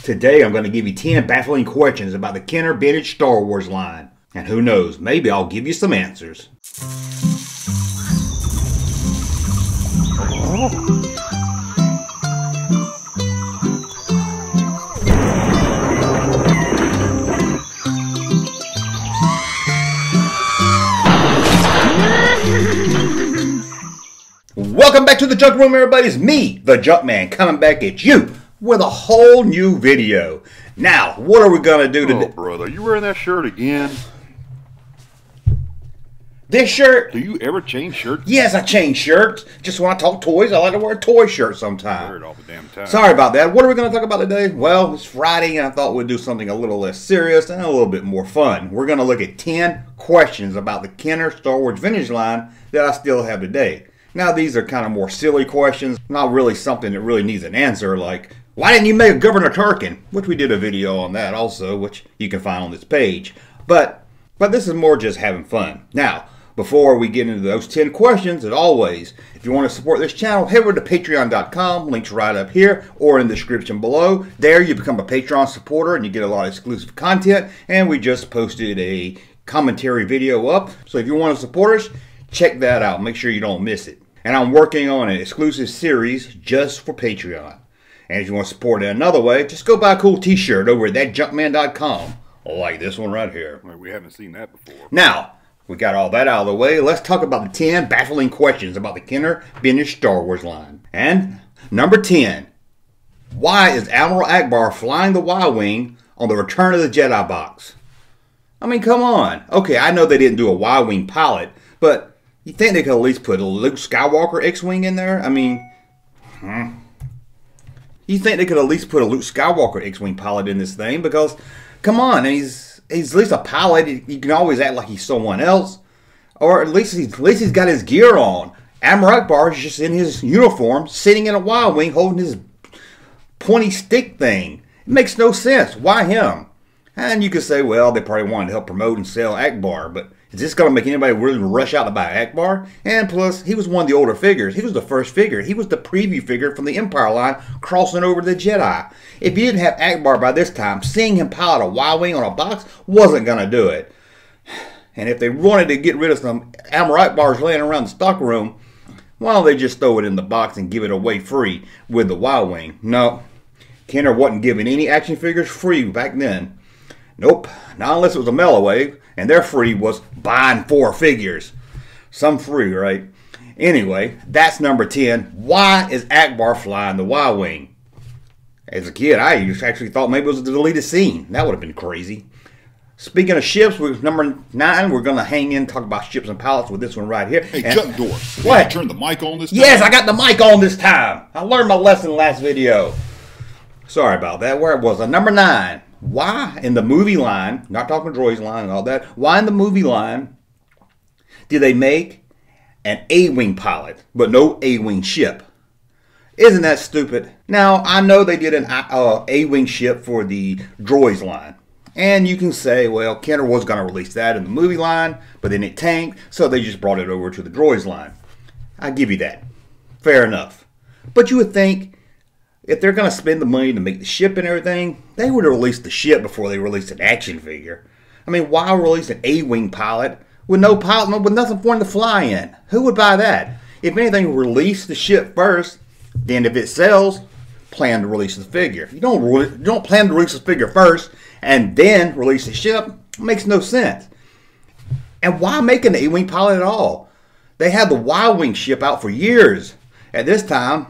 Today I'm going to give you 10 baffling questions about the Kenner vintage Star Wars line. And who knows, maybe I'll give you some answers. Welcome back to the Junk Room, everybody. It's me, the Junkman, coming back at you with a whole new video. Now, what are we going to do today? Oh, brother, you wearing that shirt again? This shirt? Do you ever change shirts? Yes, I change shirts. Just when I talk toys, I like to wear a toy shirt sometime. I wear it all the damn time. Sorry about that. What are we going to talk about today? Well, it's Friday, and I thought we'd do something a little less serious and a little bit more fun. We're going to look at 10 questions about the Kenner Star Wars vintage line that I still have today. Now, these are kind of more silly questions, not really something that really needs an answer, like, why didn't you make Governor Tarkin? Which we did a video on that also, which you can find on this page. But this is more just having fun. Now, before we get into those 10 questions, as always, if you want to support this channel, head over to patreon.com, links right up here or in the description below. There you become a Patreon supporter and you get a lot of exclusive content, and we just posted a commentary video up. So if you want to support us, check that out. Make sure you don't miss it. And I'm working on an exclusive series just for Patreon. And if you want to support it another way, just go buy a cool t-shirt over at thatjunkman.com. Like this one right here. We haven't seen that before. Now, we got all that out of the way. Let's talk about the 10 baffling questions about the Kenner vintage Star Wars line. And number 10. Why is Admiral Ackbar flying the Y-Wing on the Return of the Jedi box? I mean, come on. Okay, I know they didn't do a Y-Wing pilot, but you think they could at least put a Luke Skywalker X-Wing in there? I mean, you think they could at least put a Luke Skywalker X-Wing pilot in this thing? Because, come on, he's at least a pilot. You can always act like he's someone else. Or at least he's got his gear on. Admiral Ackbar is just in his uniform, sitting in a Y-Wing, holding his pointy stick thing. It makes no sense. Why him? And you could say, well, they probably wanted to help promote and sell Ackbar, but is this going to make anybody really rush out to buy Ackbar? And plus, he was one of the older figures. He was the first figure. He was the preview figure from the Empire line crossing over to the Jedi. If you didn't have Ackbar by this time, seeing him pilot a Y-Wing on a box wasn't going to do it. And if they wanted to get rid of some Admiral Ackbars laying around the stockroom, why don't they just throw it in the box and give it away free with the Y-Wing? No, Kenner wasn't giving any action figures free back then. Nope, not unless it was a mail-away, and their free was buying 4 figures. Some free, right? Anyway, that's number 10. Why is Ackbar flying the Y-Wing? As a kid, I actually thought maybe it was a deleted scene. That would have been crazy. Speaking of ships, number 9, we're going to hang in and talk about ships and pilots with this one right here. Hey, Chuck Door. What? Turn the mic on this time? Yes, I got the mic on this time. I learned my lesson last video. Sorry about that. Where was I? Number 9. Why in the movie line, not talking droids line and all that, why in the movie line did they make an A-Wing pilot, but no A-Wing ship? Isn't that stupid? Now, I know they did an A-Wing ship for the droids line. And you can say, well, Kenner was going to release that in the movie line, but then it tanked, so they just brought it over to the droids line. I give you that. Fair enough. But you would think, if they're going to spend the money to make the ship and everything, they would have released the ship before they released an action figure. I mean, why release an A-Wing pilot with no pilot, with nothing for him to fly in? Who would buy that? If anything, release the ship first. Then if it sells, plan to release the figure. You don't plan to release the figure first and then release the ship. It makes no sense. And why make an A-Wing pilot at all? They had the Y-Wing ship out for years. At this time,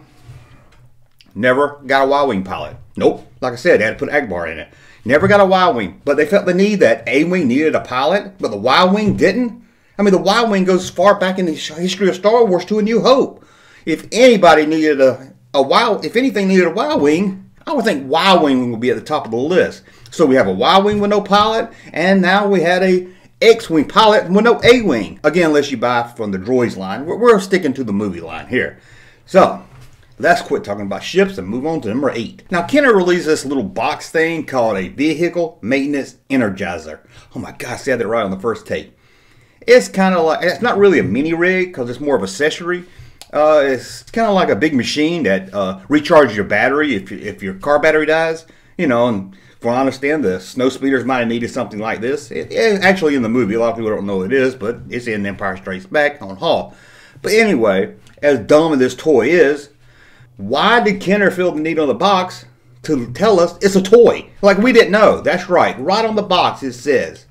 never got a Y-Wing pilot. Nope. Like I said, they had to put Ackbar in it. Never got a Y-Wing. But they felt the need that A-Wing needed a pilot, but the Y-Wing didn't. I mean, the Y-Wing goes as far back in the history of Star Wars to A New Hope. If anybody needed if anything needed a Y-Wing, I would think Y-Wing would be at the top of the list. So we have a Y-Wing with no pilot, and now we had a X-Wing pilot with no A-Wing. Again, unless you buy from the droids line. We're sticking to the movie line here. So, let's quit talking about ships and move on to number 8. Now, Kenner released this little box thing called a Vehicle Maintenance Energizer. Oh my gosh, I said that right on the first take. It's kind of like, it's not really a mini rig because it's more of an accessory. It's kind of like a big machine that recharges your battery if your car battery dies. You know, and from what I understand, the snow speeders might have needed something like this. Actually, in the movie, a lot of people don't know what it is, but it's in Empire Strikes Back on Hall. But anyway, as dumb as this toy is, why did Kenner feel the need on the box to tell us it's a toy? Like we didn't know. That's right. Right on the box it says,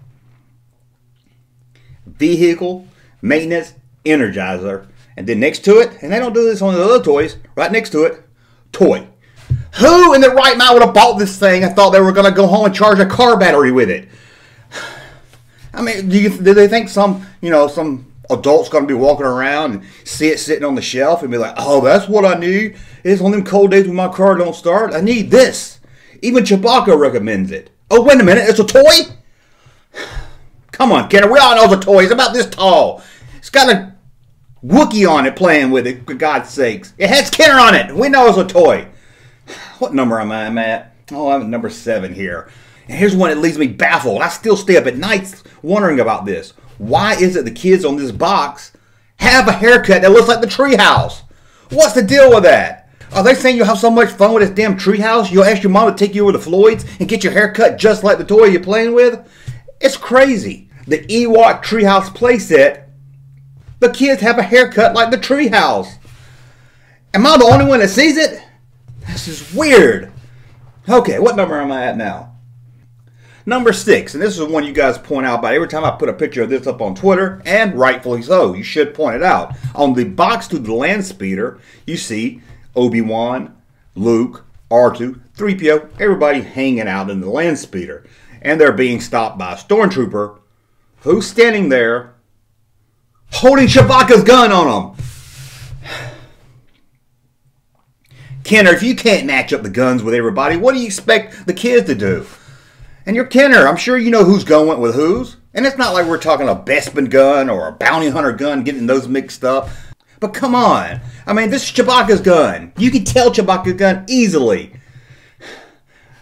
Vehicle Maintenance Energizer. And then next to it, and they don't do this on the other toys, right next to it, toy. Who in their right mind would have bought this thing and thought they were going to go home and charge a car battery with it? I mean, do they think some adult's going to be walking around and see it sitting on the shelf and be like, oh, that's what I need. It's on them cold days when my car don't start. I need this. Even Chewbacca recommends it. Oh, wait a minute. It's a toy? Come on, Kenner. We all know it's a toy. It's about this tall. It's got a Wookiee on it playing with it, for God's sakes. It has Kenner on it. We know it's a toy. What number am I at? Oh, I'm at number 7 here. And here's one that leaves me baffled. I still stay up at night wondering about this. Why is it the kids on this box have a haircut that looks like the treehouse? What's the deal with that? Are they saying you'll have so much fun with this damn treehouse, you'll ask your mom to take you over to Floyd's and get your hair cut just like the toy you're playing with? It's crazy. The Ewok treehouse playset, the kids have a haircut like the treehouse. Am I the only one that sees it? This is weird. Okay, what number am I at now? Number 6, and this is one you guys point out about every time I put a picture of this up on Twitter, and rightfully so. You should point it out. On the box to the land speeder, you see Obi-Wan, Luke, R2, 3PO, everybody hanging out in the land speeder. And they're being stopped by a stormtrooper who's standing there holding Chewbacca's gun on him. Kenner, if you can't match up the guns with everybody, what do you expect the kids to do? And you're Kenner. I'm sure you know whose gun went with whose. And it's not like we're talking a Bespin gun or a bounty hunter gun, getting those mixed up. But come on. I mean, this is Chewbacca's gun. You can tell Chewbacca's gun easily.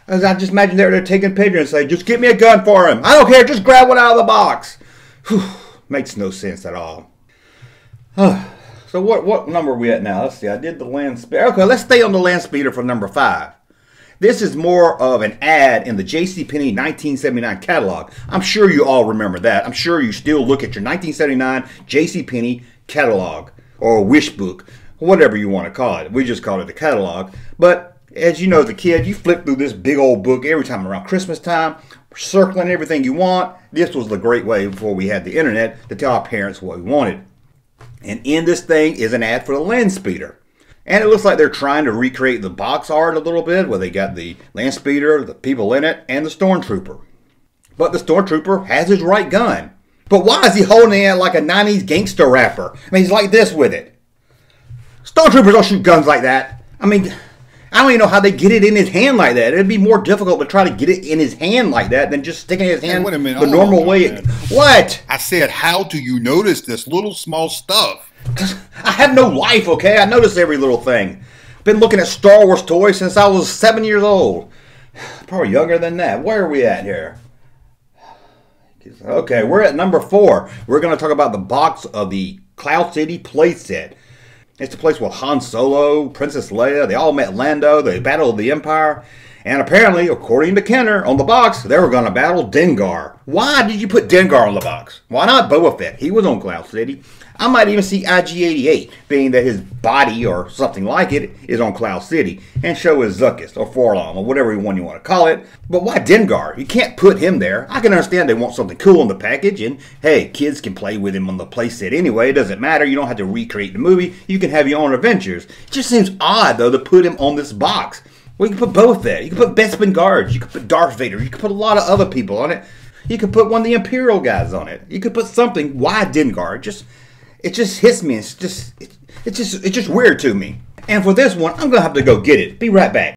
As I just imagine they're taking pictures and say, just get me a gun for him. I don't care. Just grab one out of the box. Whew, makes no sense at all. So what number are we at now? Let's see. I did the land speeder. Okay, let's stay on the land speeder for number 5. This is more of an ad in the JCPenney 1979 catalog. I'm sure you all remember that. I'm sure you still look at your 1979 JCPenney catalog or wish book, whatever you want to call it. We just call it the catalog. But as you know, as a kid, you flip through this big old book every time around Christmas time, circling everything you want. This was the great way before we had the internet to tell our parents what we wanted. And in this thing is an ad for the land speeder. And it looks like they're trying to recreate the box art a little bit, where they got the land speeder, the people in it, and the stormtrooper. But the stormtrooper has his right gun. But why is he holding it like a 90s gangster rapper? I mean, he's like this with it. Stormtroopers don't shoot guns like that. I mean, I don't even know how they get it in his hand like that. It'd be more difficult to try to get it in his hand like that than just sticking his hand the normal way. What? I said, how do you notice this little small stuff? I have no life, okay? I notice every little thing. Been looking at Star Wars toys since I was 7 years old. Probably younger than that. Where are we at here? Okay, we're at number 4. We're going to talk about the box of the Cloud City playset. It's the place where Han Solo, Princess Leia, they all met Lando, they battled the Empire, and apparently, according to Kenner, on the box, they were going to battle Dengar. Why did you put Dengar on the box? Why not Boba Fett? He was on Cloud City. I might even see IG-88, being that his body, or something like it, is on Cloud City, and show his Zuckuss, or Forlom, or whatever one you want to call it. But why Dengar? You can't put him there. I can understand they want something cool in the package, and hey, kids can play with him on the playset anyway. It doesn't matter. You don't have to recreate the movie. You can have your own adventures. It just seems odd, though, to put him on this box. Well, you can put Boba Fett. You can put Bespin Guards. You can put Darth Vader. You can put a lot of other people on it. You could put one of the Imperial guys on it. You could put something. Why Dengar? It just hits me. It's just weird to me. And for this one, I'm gonna have to go get it. Be right back.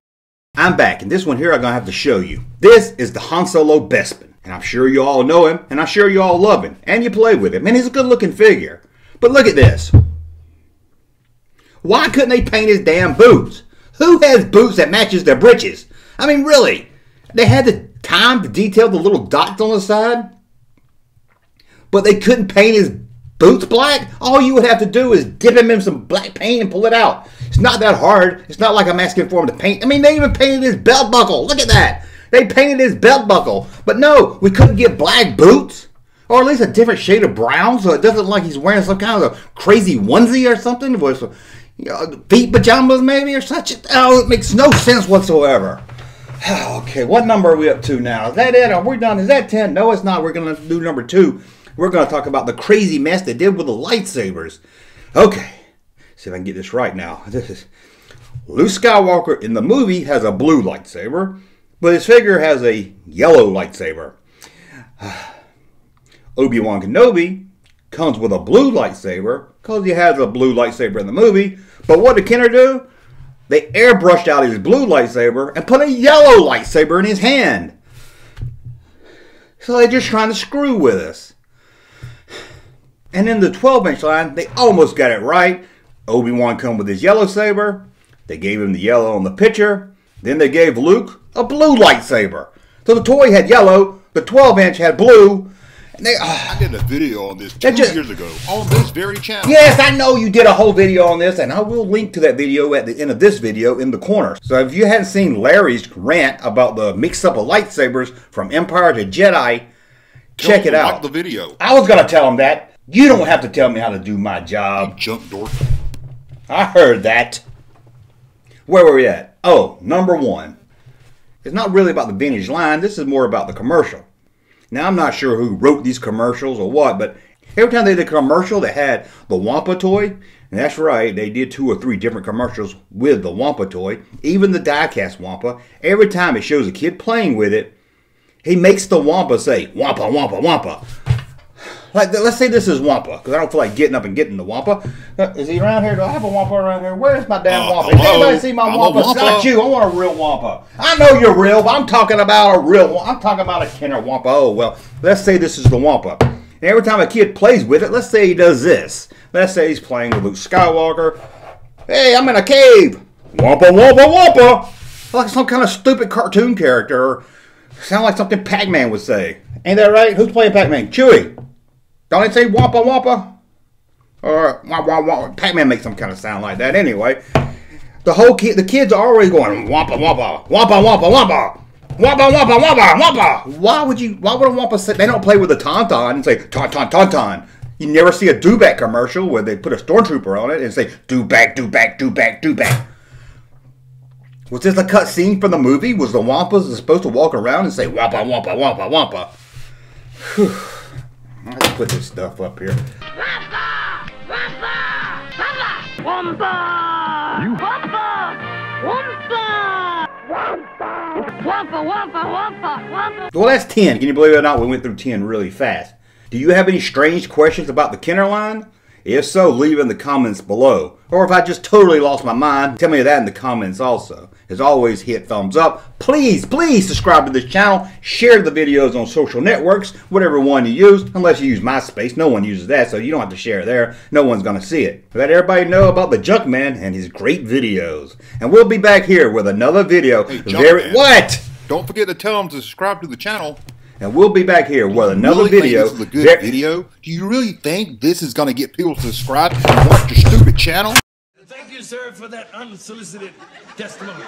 I'm back, and this one here I'm gonna have to show you. This is the Han Solo Bespin, and I'm sure you all know him, and I'm sure you all love him, and you play with him, and he's a good-looking figure. But look at this. Why couldn't they paint his damn boots? Who has boots that matches their britches? I mean, really? They had the time to detail the little dots on the side, but they couldn't paint his boots black? All you would have to do is dip him in some black paint and pull it out. It's not that hard. It's not like I'm asking for him to paint. I mean, they even painted his belt buckle. Look at that. They painted his belt buckle. But no, we couldn't get black boots. Or at least a different shade of brown so it doesn't look like he's wearing some kind of a crazy onesie or something. With, feet pajamas maybe or such. Oh, it makes no sense whatsoever. Okay, what number are we up to now? Is that it? Are we done? Is that 10? No, it's not. We're going to do number 2. We're going to talk about the crazy mess they did with the lightsabers. Okay, see if I can get this right now. This is Luke Skywalker in the movie has a blue lightsaber, but his figure has a yellow lightsaber. Obi-Wan Kenobi comes with a blue lightsaber because he has a blue lightsaber in the movie. But what did Kenner do? They airbrushed out his blue lightsaber and put a yellow lightsaber in his hand. So they're just trying to screw with us. And in the 12-inch line, they almost got it right. Obi-Wan come with his yellow saber. They gave him the yellow on the picture. Then they gave Luke a blue lightsaber. So the toy had yellow, the 12-inch had blue. And I did a video on this 2 years ago on this very channel. Yes, I know you did a whole video on this, and I will link to that video at the end of this video in the corner. So if you hadn't seen Larry's rant about the mix-up of lightsabers from Empire to Jedi, check it out. Like the video. I was going to tell him that. You don't have to tell me how to do my job. You junk dork. I heard that. Where were we at? Oh, number 1. It's not really about the vintage line. This is more about the commercial. Now, I'm not sure who wrote these commercials or what, but every time they did a commercial that had the Wampa toy, and that's right, they did 2 or 3 different commercials with the Wampa toy, even the die-cast Wampa, every time it shows a kid playing with it, he makes the Wampa say, Wampa, Wampa, Wampa. Like, let's say this is Wampa, because I don't feel like getting up and getting the Wampa. Is he around here? Do I have a Wampa around here? Where's my damn Wampa? Does anybody see my Wampa? It's not you. I want a real Wampa. I know you're real, but I'm talking about a real Wampa. I'm talking about a Kenner Wampa. Oh, well, let's say this is the Wampa. And every time a kid plays with it, let's say he does this. Let's say he's playing with Luke Skywalker. Hey, I'm in a cave. Wampa, Wampa, Wampa. Like some kind of stupid cartoon character. Or sound like something Pac-Man would say. Ain't that right? Who's playing Pac-Man? Chewie. Don't it say Wampa Wampa? Or Pac-Man makes some kind of sound like that anyway. The kids are always going Wampa Wampa, Wampa Wampa Wampa, Wampa Wampa Wampa Wampa. Why would a Wampa say, they don't play with a tauntaun and say tauntaun tauntaun. You never see a do-back commercial where they put a stormtrooper on it and say do back, do back, do back, do back. Was this a cut scene from the movie? Was the Wampas supposed to walk around and say Wampa Wampa Wampa Wampa? Whew. Let's put this stuff up here. Wampa! Wampa! Wampa! Wampa! You Wampa! Wampa! Wampa! Wampa! Wampa! Wampa! Wampa! Well, that's 10. Can you believe it or not? We went through 10 really fast. Do you have any strange questions about the Kenner line? If so, leave in the comments below. Or if I just totally lost my mind, tell me that in the comments also. As always, hit thumbs up. Please, please subscribe to this channel. Share the videos on social networks, whatever one you use, unless you use MySpace. No one uses that, so you don't have to share there. No one's going to see it. Let everybody know about the Junkman and his great videos. And we'll be back here with another video. Hey, what? Don't forget to tell them to subscribe to the channel. And we'll be back here with another video. This is a good video? Do you really think this is going to get people to subscribe and watch your stupid channel? Thank you, sir, for that unsolicited testimony.